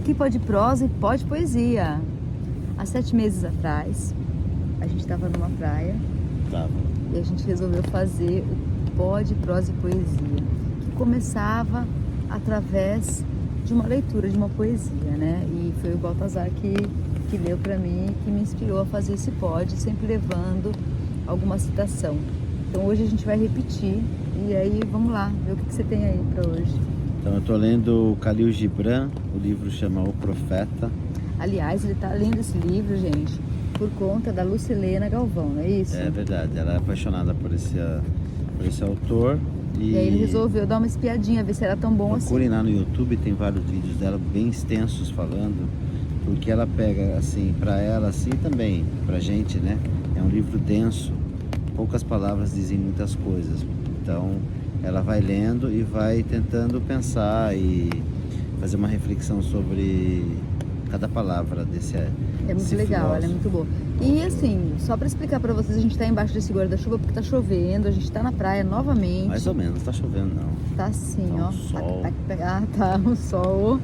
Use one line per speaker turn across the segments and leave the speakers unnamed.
Aqui pode prosa e pode poesia. Há 7 meses atrás, a gente estava numa praia e a gente resolveu fazer o Pode Prosa e Poesia, que começava através de uma leitura de uma poesia, né? E foi o Baltazar que leu para mim, que me inspirou a fazer esse pod, sempre levando alguma citação. Então hoje a gente vai repetir e aí vamos lá, ver o que você tem aí para hoje.
Então eu estou lendo o Khalil Gibran, o livro chama O Profeta.
Aliás, ele está lendo esse livro, gente, por conta da Lucilena Galvão, não é isso?
É verdade, ela é apaixonada por esse autor.
E aí ele resolveu dar uma espiadinha, ver se era tão bom assim.
Procurem lá no YouTube, tem vários vídeos dela bem extensos falando, porque ela pega, assim, para ela, assim, também, pra gente, né? É um livro denso, poucas palavras dizem muitas coisas. Então, ela vai lendo e vai tentando pensar e fazer uma reflexão sobre cada palavra desse
É muito legal, ela é muito boa. E assim, só para explicar para vocês, a gente tá embaixo desse guarda-chuva porque tá chovendo, a gente tá na praia novamente.
Mais ou menos, tá chovendo não.
Tá sim,
tá
ó.
Sol.
Tá um sol.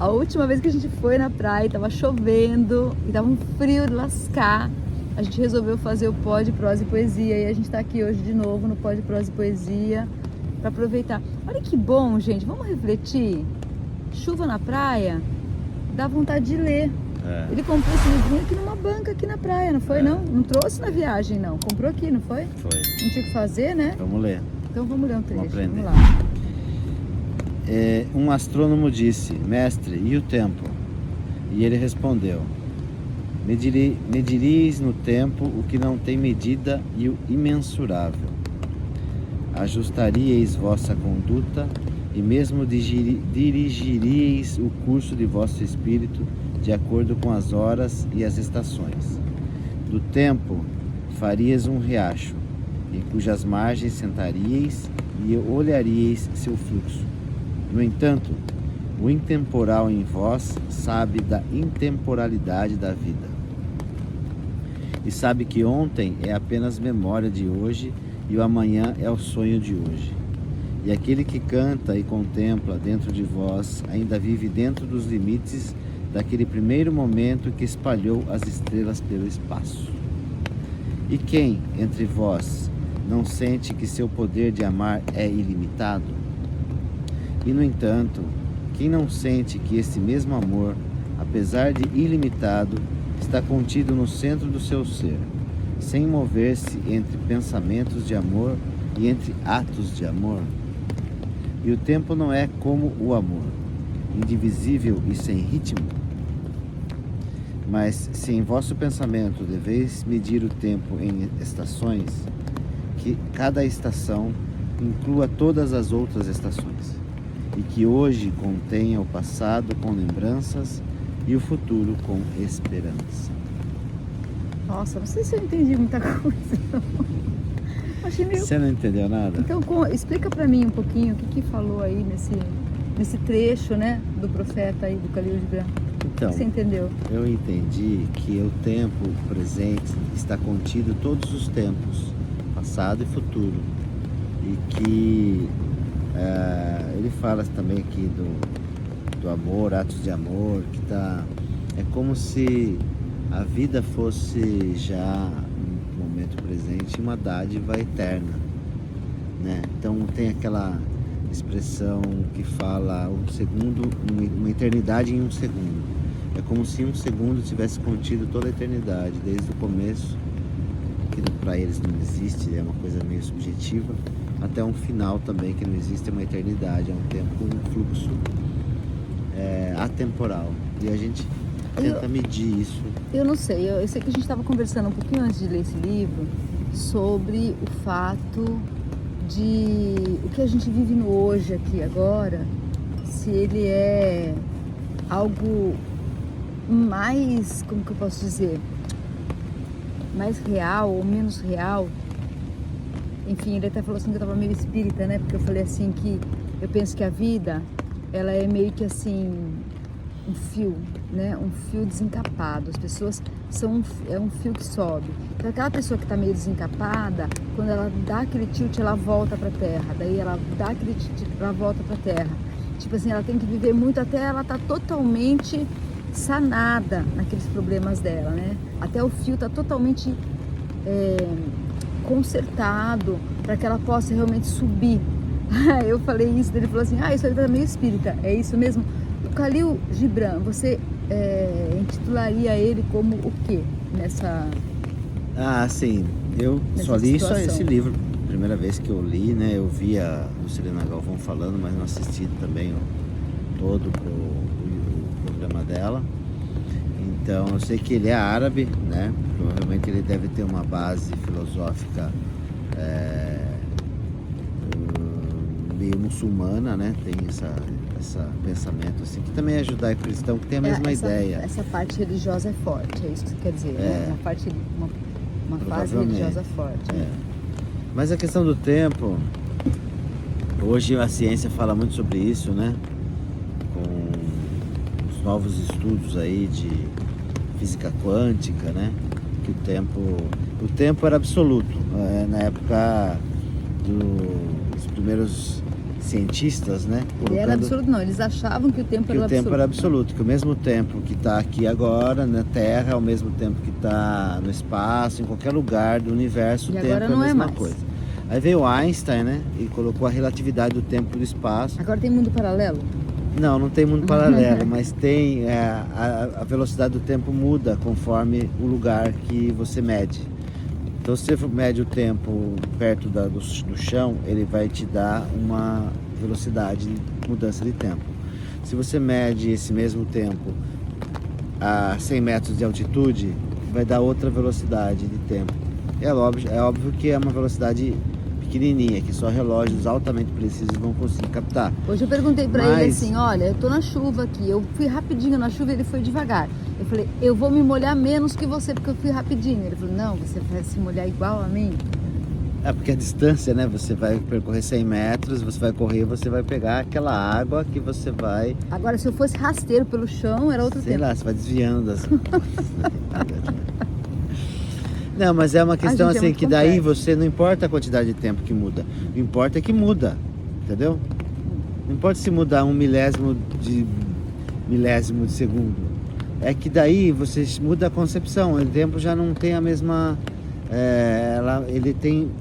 A última vez que a gente foi na praia, tava chovendo e tava um frio de lascar. A gente resolveu fazer o Pod, Prosa e Poesia e a gente tá aqui hoje de novo no Pod, Prosa e Poesia para aproveitar. Olha que bom, gente, vamos refletir. Chuva na praia, dá vontade de ler. Ele comprou esse livrinho aqui numa banca aqui na praia, não foi não? Não trouxe na viagem não, comprou aqui, não foi?
Foi.
Não tinha o que fazer, né?
Vamos ler.
Então vamos ler um trecho, vamos lá.
Um astrônomo disse: mestre, e o tempo? E ele respondeu: medireis no tempo o que não tem medida e o imensurável. Ajustaríeis vossa conduta e mesmo dirigiríeis o curso de vosso espírito de acordo com as horas e as estações. Do tempo farias um riacho, em cujas margens sentaríeis e olharíeis seu fluxo. No entanto, o intemporal em vós sabe da intemporalidade da vida. E sabe que ontem é apenas memória de hoje e o amanhã é o sonho de hoje. E aquele que canta e contempla dentro de vós ainda vive dentro dos limites daquele primeiro momento que espalhou as estrelas pelo espaço. E quem, entre vós, não sente que seu poder de amar é ilimitado? E, no entanto, quem não sente que esse mesmo amor, apesar de ilimitado, está contido no centro do seu ser, sem mover-se entre pensamentos de amor e entre atos de amor? E o tempo não é como o amor, indivisível e sem ritmo? Mas se em vosso pensamento deveis medir o tempo em estações, que cada estação inclua todas as outras estações, e que hoje contenha o passado com lembranças e o futuro com esperança.
Nossa, não sei se eu entendi muita coisa. Achei meio...
Você não entendeu nada?
Então explica pra mim um pouquinho o que falou aí nesse trecho, né, do profeta aí, do Khalil Gibran.
Então,
o que você entendeu?
Eu entendi que o tempo presente está contido todos os tempos, passado e futuro. E que ele fala também aqui do amor, atos de amor, que é como se a vida fosse já, no momento presente, uma dádiva eterna, né? Então tem aquela expressão que fala um segundo, uma eternidade em um segundo. É como se um segundo tivesse contido toda a eternidade, desde o começo, que para eles não existe, é uma coisa meio subjetiva, até um final também, que não existe, é uma eternidade, é um tempo, um fluxo atemporal. E a gente tenta medir isso.
Eu não sei, eu sei que a gente estava conversando um pouquinho antes de ler esse livro sobre o fato de o que a gente vive no hoje aqui agora, se ele é algo mais, como que eu posso dizer, mais real ou menos real. Enfim, ele até falou assim que eu tava meio espírita, né? Porque eu falei assim que eu penso que a vida, ela é meio que assim, um fio, né? Um fio desencapado. As pessoas é um fio que sobe. Então aquela pessoa que está meio desencapada, quando ela dá aquele tilt, ela volta para a terra. Daí ela dá aquele tilt, ela volta para a terra. Tipo assim, ela tem que viver muito até ela tá totalmente sanada naqueles problemas dela, né? Até o fio tá totalmente consertado para que ela possa realmente subir. Eu falei isso, ele falou assim, isso aí tá meio espírita. É isso mesmo? O Khalil Gibran, você intitularia ele como o quê nessa...
Sim, eu
Nessa
só li só
situação.
esse livro, primeira vez que eu li, né? Eu vi a Lucilena Galvão falando, mas não assisti também todo o programa dela. Então eu sei que ele é árabe, né? Provavelmente ele deve ter uma base filosófica meio muçulmana, né? Tem esse pensamento assim, que também é judaico-cristão, que tem a mesma ideia.
Essa parte religiosa é forte, é isso que você quer dizer, né? Uma fase religiosa forte.
Mas a questão do tempo, hoje a ciência fala muito sobre isso, né? Com os novos estudos aí de física quântica, né? Que o tempo era absoluto. Na época dos primeiros cientistas, né?
Ele era absoluto, não. Eles achavam que o tempo era absoluto.
Que o tempo era absoluto, que o mesmo tempo que está aqui agora na Terra é o mesmo tempo que está no espaço, em qualquer lugar do universo, o tempo é a mesma coisa. Aí veio Einstein, né? E colocou a relatividade do tempo e do espaço.
Agora tem mundo paralelo?
Não tem mundo paralelo, mas tem a velocidade do tempo muda conforme o lugar que você mede. Então, se você mede o tempo perto do chão, ele vai te dar uma velocidade de mudança de tempo. Se você mede esse mesmo tempo a 100 metros de altitude, vai dar outra velocidade de tempo. É óbvio que é uma velocidade pequenininha, que só relógios altamente precisos vão conseguir captar.
Hoje eu perguntei pra ele assim, olha, eu tô na chuva aqui, eu fui rapidinho na chuva e ele foi devagar. Eu falei, eu vou me molhar menos que você porque eu fui rapidinho. Ele falou, não, você vai se molhar igual a mim.
Porque a distância, né? Você vai percorrer 100 metros, você vai correr, você vai pegar aquela água que você vai...
Agora, se eu fosse rasteiro pelo chão, era outro tempo.
Sei lá, você vai desviando das... Não, mas é uma questão assim, que daí você, não importa a quantidade de tempo que muda, o importa é que muda, entendeu? Não importa se mudar um milésimo de segundo, é que daí você muda a concepção, o tempo já não tem a mesma,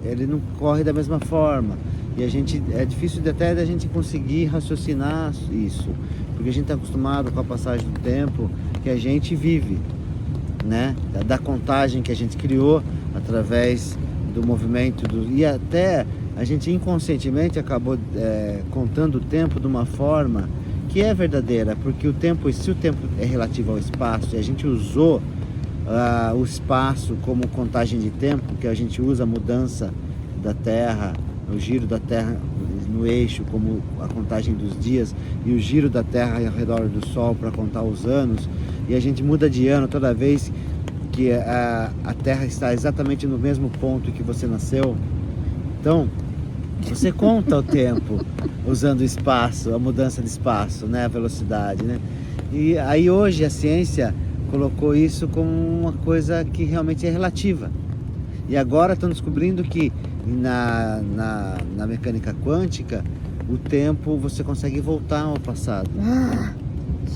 ele não corre da mesma forma, e é difícil até da gente conseguir raciocinar isso, porque a gente está acostumado com a passagem do tempo que a gente vive, né? Da contagem que a gente criou através do movimento e até a gente inconscientemente acabou contando o tempo de uma forma que é verdadeira, porque se o tempo é relativo ao espaço e a gente usou o espaço como contagem de tempo, que a gente usa a mudança da Terra, o giro da Terra no eixo como a contagem dos dias e o giro da Terra ao redor do Sol para contar os anos, e a gente muda de ano toda vez que a Terra está exatamente no mesmo ponto que você nasceu. Então, você conta o tempo usando o espaço, a mudança de espaço, né? A velocidade, né? E aí hoje a ciência colocou isso como uma coisa que realmente é relativa. E agora estão descobrindo que na mecânica quântica, o tempo você consegue voltar ao passado.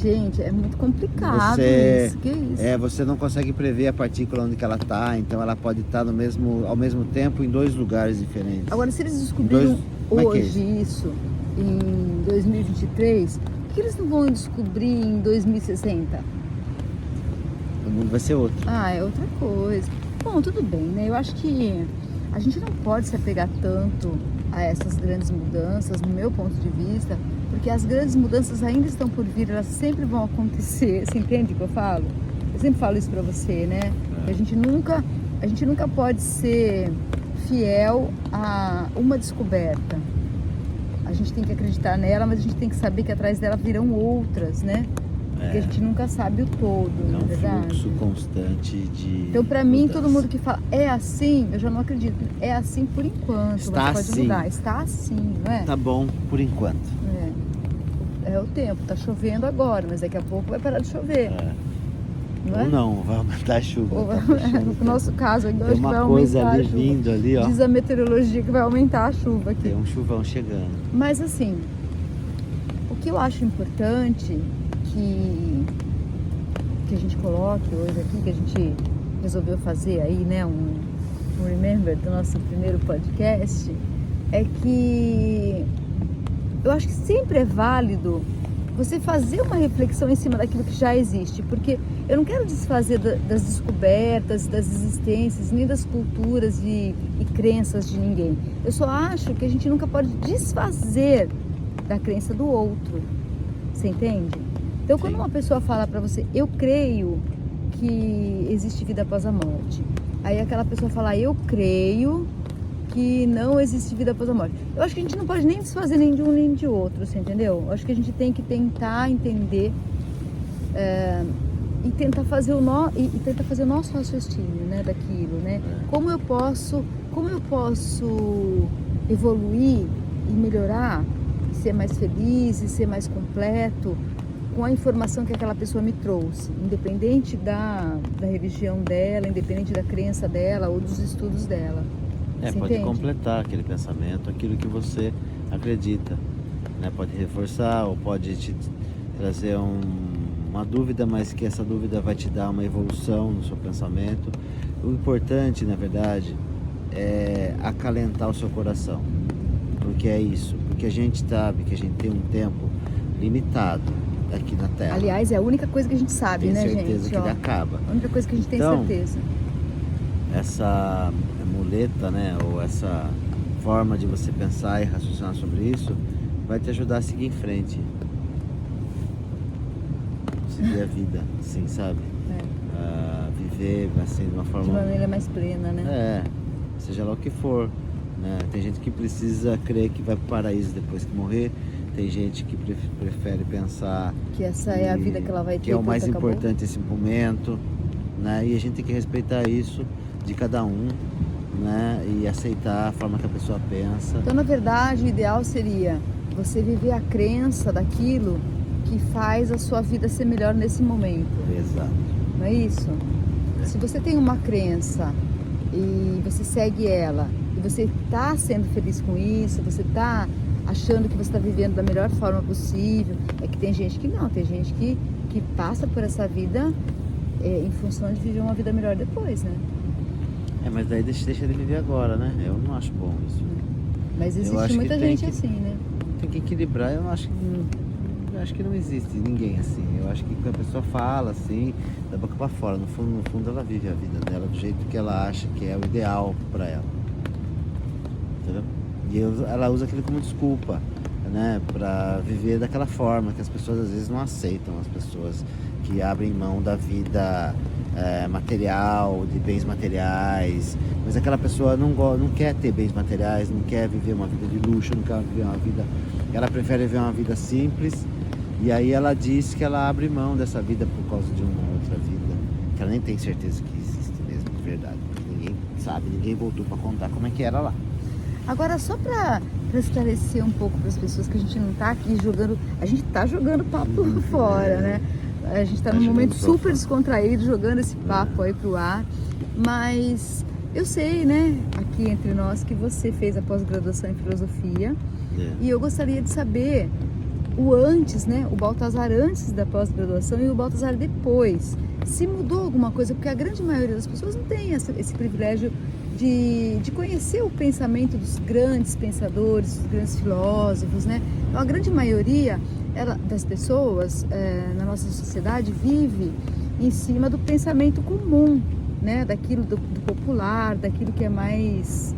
Gente, é muito complicado isso. Que isso?
Você não consegue prever a partícula onde que ela está, então ela pode estar ao mesmo tempo em dois lugares diferentes.
Agora, se eles descobriram hoje isso, em 2023, por que eles não vão descobrir em 2060?
O mundo vai ser outro.
É outra coisa. Bom, tudo bem, né? Eu acho que a gente não pode se apegar tanto a essas grandes mudanças, no meu ponto de vista, porque as grandes mudanças ainda estão por vir, elas sempre vão acontecer. Você entende o que eu falo? Eu sempre falo isso pra você, né? Que a gente nunca pode ser fiel a uma descoberta. A gente tem que acreditar nela, mas a gente tem que saber que atrás dela virão outras, né? Porque a gente nunca sabe o todo, não é verdade?
É um fluxo constante de
Então, pra mim,
mudança.
todo mundo que fala é assim, eu já não acredito. É assim por enquanto,
Está
mas pode
assim.
mudar. Está assim, não é?
Tá bom por enquanto.
É o tempo, tá chovendo agora, mas daqui a pouco vai parar de chover. Não é?
Ou não, vai aumentar a chuva.
No nosso caso, ainda
Tem
hoje vai
uma coisa
aumentar
ali
a chuva.
vindo ali, ó.
Diz a meteorologia que vai aumentar a chuva aqui.
Tem um chuvão chegando.
Mas assim, o que eu acho importante que a gente coloque hoje aqui, que a gente resolveu fazer aí, né, um remember do nosso primeiro podcast, é que eu acho que sempre é válido você fazer uma reflexão em cima daquilo que já existe, porque eu não quero desfazer das descobertas, das existências, nem das culturas e crenças de ninguém. Eu só acho que a gente nunca pode desfazer da crença do outro, você entende? Então, quando uma pessoa fala pra você, eu creio que existe vida após a morte, aí aquela pessoa fala, eu creio que não existe vida após a morte. Eu acho que a gente não pode nem desfazer nem de um nem de outro, você entendeu? Eu acho que a gente tem que tentar entender e tentar fazer tentar fazer o nosso raciocínio, né, daquilo, né? Como eu posso evoluir e melhorar, e ser mais feliz e ser mais completo com a informação que aquela pessoa me trouxe, independente da religião dela, independente da crença dela ou dos estudos dela. Você
pode
entende?
completar aquele pensamento, aquilo que você acredita, né? Pode reforçar ou pode te trazer uma dúvida, mas que essa dúvida vai te dar uma evolução no seu pensamento. O importante, na verdade, é acalentar o seu coração, porque é isso, porque a gente sabe que a gente tem um tempo limitado aqui na Terra.
Aliás, é a única coisa que a gente sabe,
Tem
né, gente?
certeza que ele acaba.
A única coisa que a gente tem
Então,
certeza.
Essa muleta, né, ou essa forma de você pensar e raciocinar sobre isso vai te ajudar a seguir em frente, seguir a vida, assim, sabe? Viver assim de uma forma,
de maneira mais plena, né?
Seja lá o que for, né? Tem gente que precisa crer que vai para o paraíso depois que morrer, tem gente que prefere pensar
que essa é a vida que ela vai ter,
que é o mais
acabou.
importante esse momento, né? E a gente tem que respeitar isso de cada um, né? E aceitar a forma que a pessoa pensa.
Então, na verdade, o ideal seria você viver a crença daquilo que faz a sua vida ser melhor nesse momento.
Exato.
Não é isso? Se você tem uma crença e você segue ela, e você está sendo feliz com isso, você está achando que você está vivendo da melhor forma possível, é que tem gente que não, tem gente que passa por essa vida em função de viver uma vida melhor depois, né?
Mas daí deixa de viver agora, né? Eu não acho bom isso.
Mas existe muita gente assim, né?
Tem que equilibrar. Eu acho que não existe ninguém assim. Eu acho que quando a pessoa fala assim, da boca pra fora, no fundo ela vive a vida dela do jeito que ela acha que é o ideal pra ela. Entendeu? E ela usa aquilo como desculpa, né? Pra viver daquela forma que as pessoas às vezes não aceitam. As pessoas que abrem mão da vida material, de bens materiais, mas aquela pessoa não quer ter bens materiais, não quer viver uma vida de luxo, não quer viver uma vida, ela prefere viver uma vida simples, e aí ela diz que ela abre mão dessa vida por causa de uma outra vida, que ela nem tem certeza que existe mesmo, de verdade, porque ninguém sabe, ninguém voltou para contar como é que era lá.
Agora, só para esclarecer um pouco para as pessoas que a gente não está aqui jogando, a gente está jogando papo fora, né? A gente está num momento super descontraído, jogando esse papo aí pro ar. Mas eu sei, né, aqui entre nós, que você fez a pós-graduação em filosofia. E eu gostaria de saber o antes, né? O Baltazar antes da pós-graduação e o Baltazar depois. Se mudou alguma coisa, porque a grande maioria das pessoas não tem esse privilégio de conhecer o pensamento dos grandes pensadores, dos grandes filósofos, né? Então, a grande maioria das pessoas na nossa sociedade vive em cima do pensamento comum, né? Daquilo do popular, daquilo que é mais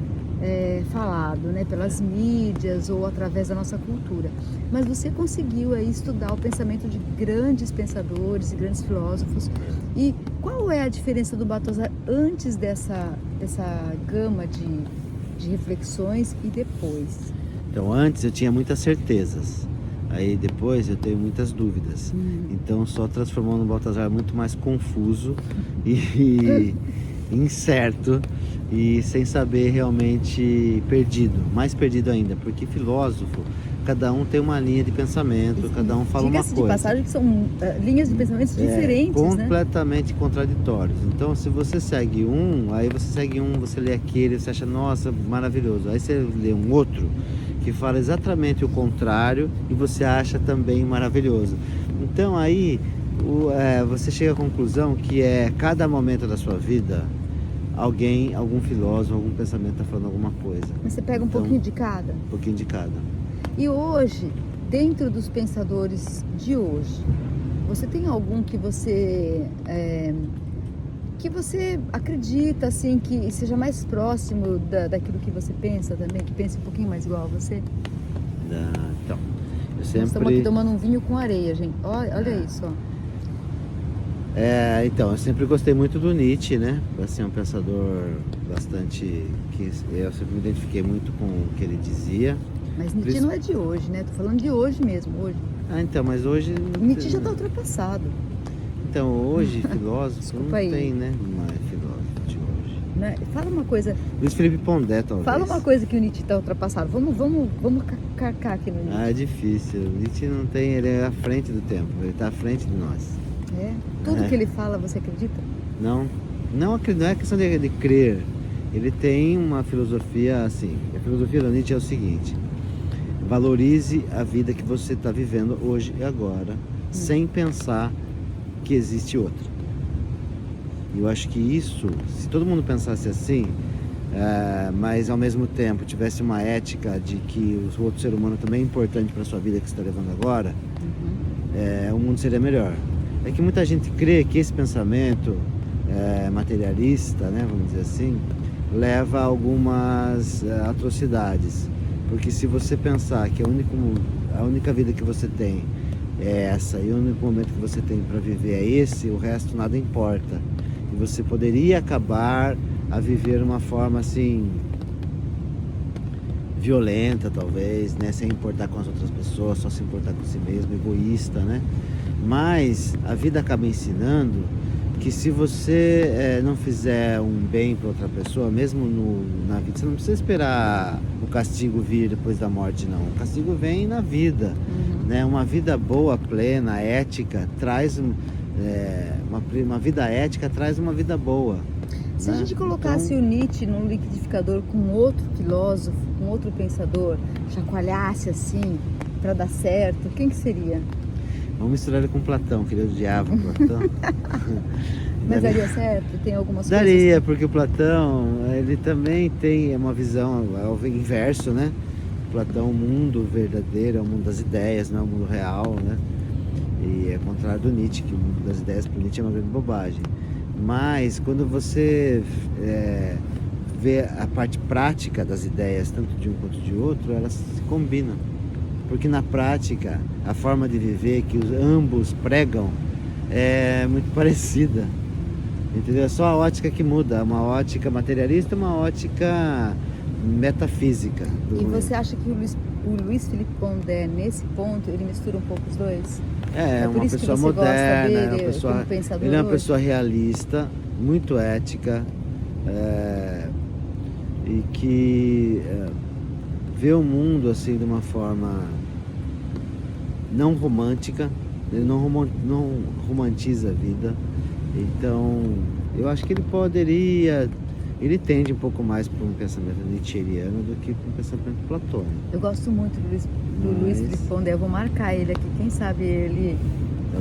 falado, né? Pelas mídias ou através da nossa cultura. Mas você conseguiu aí estudar o pensamento de grandes pensadores e grandes filósofos. E qual é a diferença do Baltazar antes dessa gama de reflexões e depois?
Então, antes eu tinha muitas certezas. Aí depois eu tenho muitas dúvidas. Então só transformou no Baltazar muito mais confuso e incerto e sem saber realmente perdido, mais perdido ainda, porque filósofo, cada um tem uma linha de pensamento, cada um fala uma coisa.
Diga-se de passagem que são linhas de pensamentos diferentes,
completamente contraditórios. Então se você segue você lê aquele, você acha, nossa, maravilhoso. Aí você lê um outro que fala exatamente o contrário e você acha também maravilhoso. Então aí você chega à conclusão que cada momento da sua vida, algum filósofo, algum pensamento está falando alguma coisa.
Mas você pega um pouquinho de cada?
Um pouquinho de cada.
E hoje, dentro dos pensadores de hoje, você tem algum que você acredita, assim, que seja mais próximo daquilo que você pensa também, que pense um pouquinho mais igual a você?
Então, eu sempre...
Nós estamos aqui tomando um vinho com areia, gente. Olha isso, ó.
Então, eu sempre gostei muito do Nietzsche, né? Assim, é um pensador bastante... que eu sempre me identifiquei muito com o que ele dizia.
Mas Nietzsche não é de hoje, né? Tô falando de hoje mesmo, hoje.
Então, mas hoje...
Nietzsche já está ultrapassado.
Então, hoje, filósofo,
Desculpa
não
aí.
tem, né? Não é filósofo de hoje.
Né? Fala uma coisa...
Luiz Felipe Pondé, talvez.
Fala uma coisa que o Nietzsche está ultrapassado. Vamos carcar aqui no Nietzsche.
É difícil. O Nietzsche não tem... Ele é à frente do tempo. Ele está à frente de nós.
Tudo que ele fala, você acredita?
Não é questão de crer. Ele tem uma filosofia assim. A filosofia do Nietzsche é o seguinte: valorize a vida que você está vivendo hoje e agora, sem pensar que existe outra. E eu acho que isso, se todo mundo pensasse assim, mas ao mesmo tempo tivesse uma ética de que o outro ser humano também é importante para a sua vida que você está levando agora, o mundo seria melhor. É que muita gente crê que esse pensamento materialista, né, vamos dizer assim, leva a algumas atrocidades. Porque se você pensar que a única vida que você tem é essa, e o único momento que você tem para viver é esse, o resto nada importa. E você poderia acabar a viver de uma forma assim, violenta talvez, né, sem importar com as outras pessoas, só se importar com si mesmo, egoísta, né? Mas a vida acaba ensinando que se você não fizer um bem para outra pessoa, mesmo na vida, você não precisa esperar o castigo vir depois da morte, não. O castigo vem na vida, né? Uma vida boa, plena, ética, traz uma vida ética, traz uma vida boa.
Se
né?
a gente colocasse
Então,
o Nietzsche num liquidificador com outro filósofo, com outro pensador, chacoalhasse assim para dar certo, quem que seria?
vamos misturar ele com Platão, que ele odiava Platão.
Mas daria certo? Tem algumas
Daria,
coisas...
porque o Platão, ele também tem uma visão, é o inverso, né? Platão, o mundo verdadeiro, é o mundo das ideias, não é o mundo real, né? E é contrário do Nietzsche, que o mundo das ideias para o Nietzsche é uma grande bobagem. Mas quando você vê a parte prática das ideias, tanto de um quanto de outro, elas se combinam. Porque na prática, a forma de viver que ambos pregam é muito parecida. Entendeu? É só a ótica que muda, uma ótica materialista e uma ótica metafísica.
E você acha que o Luiz Felipe Pondé, nesse ponto, ele mistura um pouco os dois?
É
por
uma
isso que
pessoa
você gosta
moderna,
dele,
é uma pessoa,
como pensador
ele é uma
hoje?
pessoa realista, muito ética, e que vê o mundo assim de uma forma não romântica, ele não romantiza a vida. Então, eu acho que ele tende um pouco mais para um pensamento nietzscheriano do que para um pensamento platônico.
Eu gosto muito do Luiz Felipe Pondé, eu vou marcar ele aqui, quem sabe ele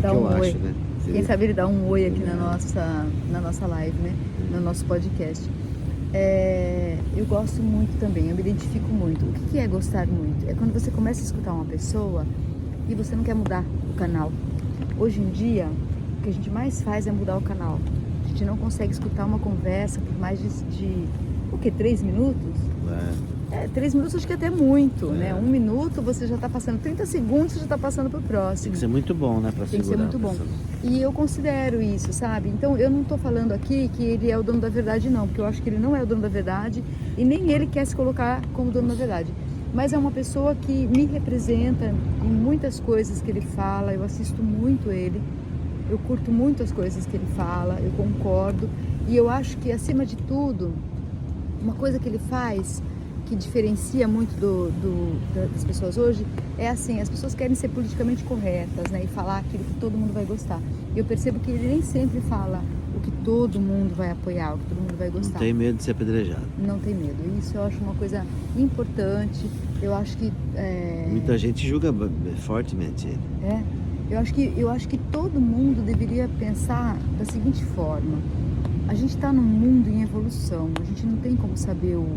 dá um oi.
Acho, né?
Quem sabe ele dá um oi aqui na nossa live, né? No nosso podcast. Eu gosto muito também, eu me identifico muito. O que é gostar muito? É quando você começa a escutar uma pessoa e você não quer mudar o canal. Hoje em dia, o que a gente mais faz é mudar o canal. A gente não consegue escutar uma conversa por mais de 3 minutos? 3 minutos acho que até muito, né? 1 minuto você já está passando, 30 segundos você já está passando para o próximo.
Tem que ser muito bom, né? Para segurar.
Tem que ser muito bom. E eu considero isso, sabe? Então eu não estou falando aqui que ele é o dono da verdade, não, porque eu acho que ele não é o dono da verdade e nem ele quer se colocar como dono da verdade. Mas é uma pessoa que me representa em muitas coisas que ele fala, eu assisto muito ele, eu curto muito as coisas que ele fala, eu concordo. E eu acho que, acima de tudo, uma coisa que ele faz que diferencia muito das pessoas hoje é assim, as pessoas querem ser politicamente corretas, né, e falar aquilo que todo mundo vai gostar. E eu percebo que ele nem sempre fala o que todo mundo vai apoiar, o que todo mundo vai
Não
gostar.
tem medo de ser apedrejado.
Não tem medo. Isso eu acho uma coisa importante. Eu acho que
Muita gente julga fortemente ele.
eu acho que todo mundo deveria pensar da seguinte forma: a gente está num mundo em evolução, a gente não tem como saber o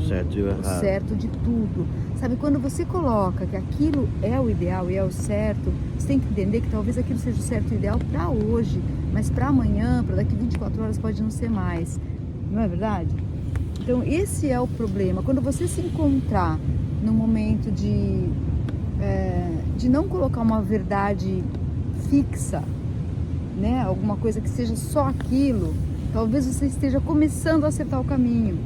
Certo e o
o
errado.
certo de tudo. Sabe, quando você coloca que aquilo é o ideal e é o certo, você tem que entender que talvez aquilo seja o certo e o ideal para hoje, mas para amanhã, para daqui 24 horas pode não ser mais. Não é verdade? Então esse é o problema. Quando você se encontrar no momento de não colocar uma verdade fixa, né? Alguma coisa que seja só aquilo, talvez você esteja começando a acertar o caminho.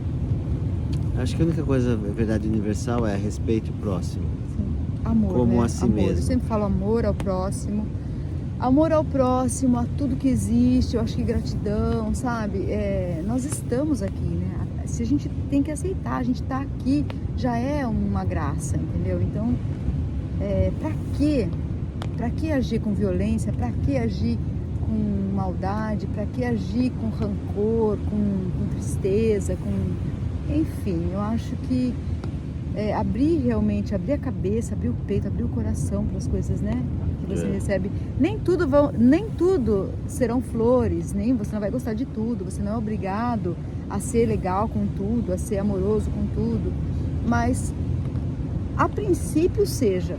Acho que a única coisa, verdade universal, é respeito o próximo.
Sim. Amor,
Como
né?
a si
Amor.
mesmo.
Eu sempre falo amor ao próximo. Amor ao próximo, a tudo que existe. Eu acho que gratidão, sabe? Nós estamos aqui, né? Se a gente tem que aceitar, a gente tá aqui, já é uma graça, entendeu? Então, pra quê? Pra que agir com violência? Pra que agir com maldade? Pra que agir com rancor, com tristeza, Enfim, eu acho que abrir a cabeça, abrir o peito, abrir o coração para as coisas, né? Que você recebe. Nem tudo serão flores, nem você não vai gostar de tudo, você não é obrigado a ser legal com tudo, a ser amoroso com tudo, mas a princípio seja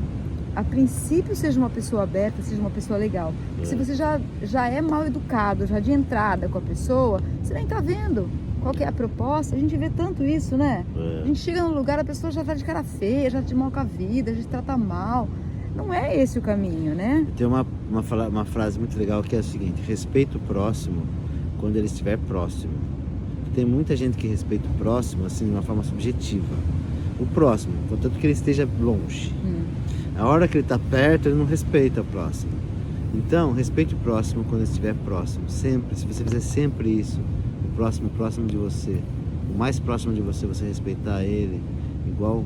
uma pessoa aberta, seja uma pessoa legal. Se você já é mal educado, já de entrada com a pessoa, você nem tá vendo qual que é a proposta. A gente vê tanto isso, né? A gente chega num lugar, a pessoa já tá de cara feia, já te mal com a vida, já te trata mal. Não é esse o caminho, né?
Tem uma frase muito legal que é o seguinte: respeita o próximo quando ele estiver próximo. Tem muita gente que respeita o próximo assim de uma forma subjetiva. O próximo, contanto que ele esteja longe. A hora que ele está perto, ele não respeita o próximo. Então, respeite o próximo quando ele estiver próximo. Sempre, se você fizer sempre isso, o próximo de você, o mais próximo de você, você respeitar ele, igual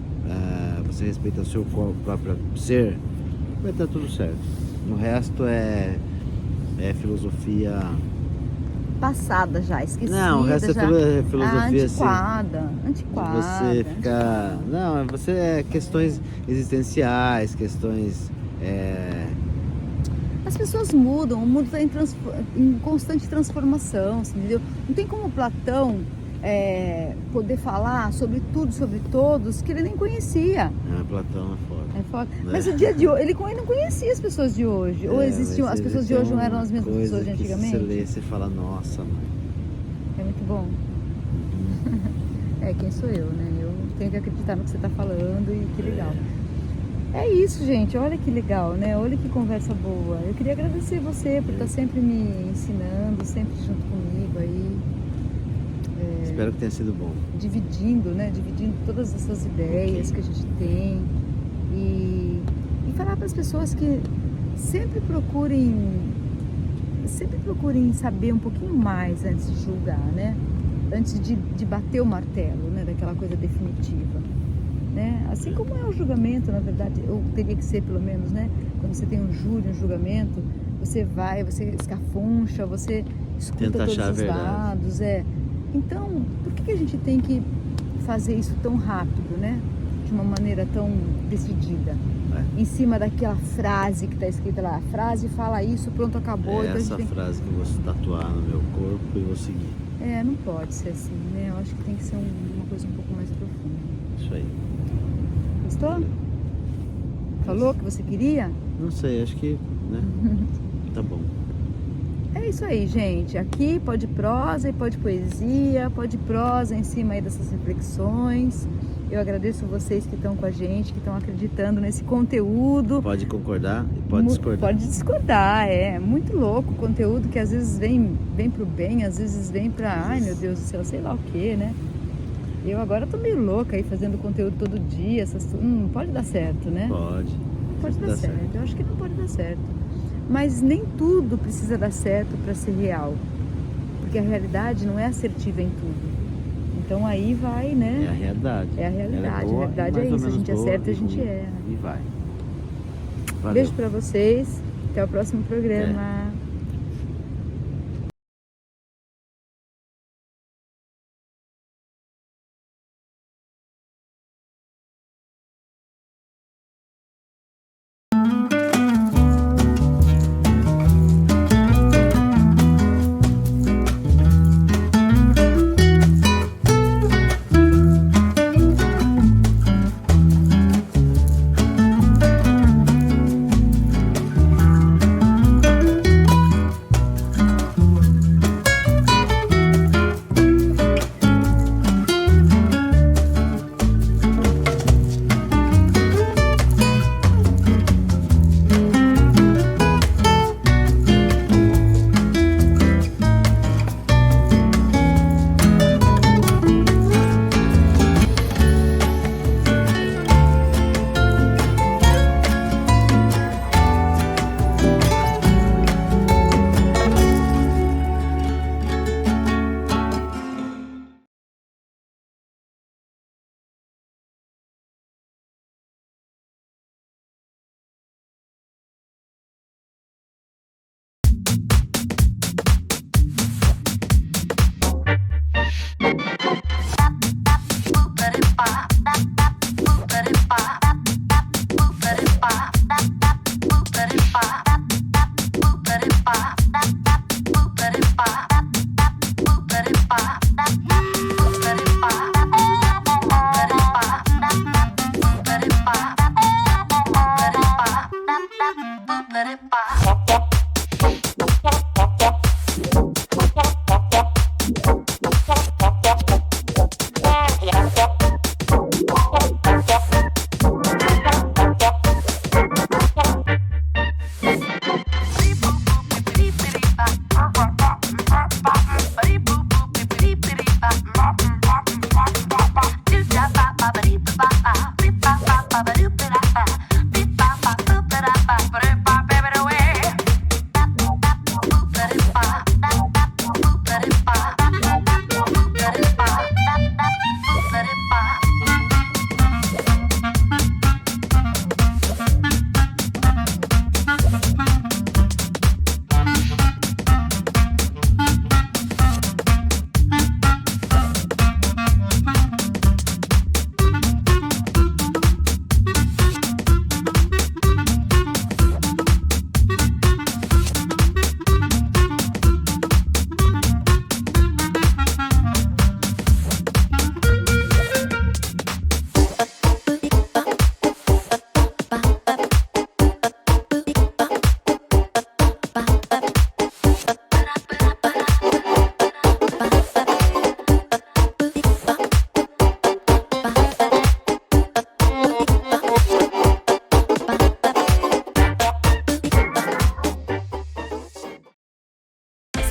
você respeita o seu próprio ser, vai estar tudo certo. O resto é filosofia
Passada já, esquecida.
Não, o resto é filosofia
antiquada.
Você fica... Não, você é questões existenciais, questões...
As pessoas mudam, o mundo está em constante transformação, entendeu? Não tem como Platão poder falar sobre tudo, sobre todos, que ele nem conhecia.
Platão é foda.
É foda. Mas o dia de hoje, ele não conhecia as pessoas de hoje. Ou existiam, as pessoas de hoje não eram as mesmas pessoas de antigamente?
Você lê, você fala, nossa, mãe.
É muito bom. Quem sou eu, né? Eu tenho que acreditar no que você está falando e que legal. É isso, gente. Olha que legal, né? Olha que conversa boa. Eu queria agradecer você por estar sempre me ensinando, sempre junto comigo aí.
Espero que tenha sido bom.
Dividindo todas essas ideias que a gente tem. E falar para as pessoas que sempre procurem saber um pouquinho mais antes de julgar, né? Antes de bater o martelo, né? Daquela coisa definitiva, né? Assim como é o julgamento, na verdade, ou teria que ser pelo menos, né? Quando você tem um júri, um julgamento, você escafuncha, você escuta todos os lados, Então, por que a gente tem que fazer isso tão rápido, né? De uma maneira tão decidida? Em cima daquela frase que está escrita lá. A frase fala isso, pronto, acabou.
É essa frase que eu vou tatuar no meu corpo e vou seguir.
Não pode ser assim, né? Eu acho que tem que ser uma coisa um pouco mais profunda.
Isso aí.
Gostou? Falou que você queria?
Não sei, acho que, né? Tá bom.
É isso aí, gente. Aqui pode prosa e pode poesia, pode prosa em cima aí dessas reflexões. Eu agradeço vocês que estão com a gente, que estão acreditando nesse conteúdo.
Pode concordar e pode discordar.
Pode discordar, é muito louco o conteúdo que às vezes vem pro bem, às vezes vem pra, ai meu Deus do céu, sei lá o que, né? Eu agora tô meio louca aí fazendo conteúdo todo dia, não pode dar certo, né?
Pode.
Não pode dar certo, eu acho que não pode dar certo. Mas nem tudo precisa dar certo para ser real, porque a realidade não é assertiva em tudo. Então aí vai, né?
É a realidade.
É a realidade. A realidade é isso, a gente acerta e a gente erra.
E vai. Valeu.
Beijo pra vocês, até o próximo programa.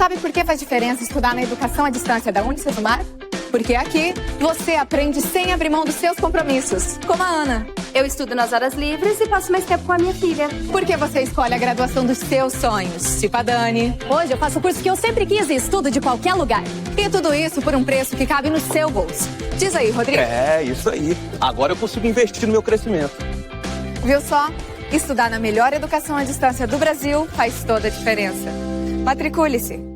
Sabe por que faz diferença estudar na educação à distância da Unicesumar? Porque aqui você aprende sem abrir mão dos seus compromissos, como a Ana.
Eu estudo nas horas livres e passo mais tempo com a minha filha.
Porque você escolhe a graduação dos seus sonhos, tipo a Dani.
Hoje eu faço o curso que eu sempre quis e estudo de qualquer lugar.
E tudo isso por um preço que cabe no seu bolso. Diz aí, Rodrigo.
É, isso aí. Agora eu consigo investir no meu crescimento.
Viu só? Estudar na melhor educação à distância do Brasil faz toda a diferença. Matricule-se!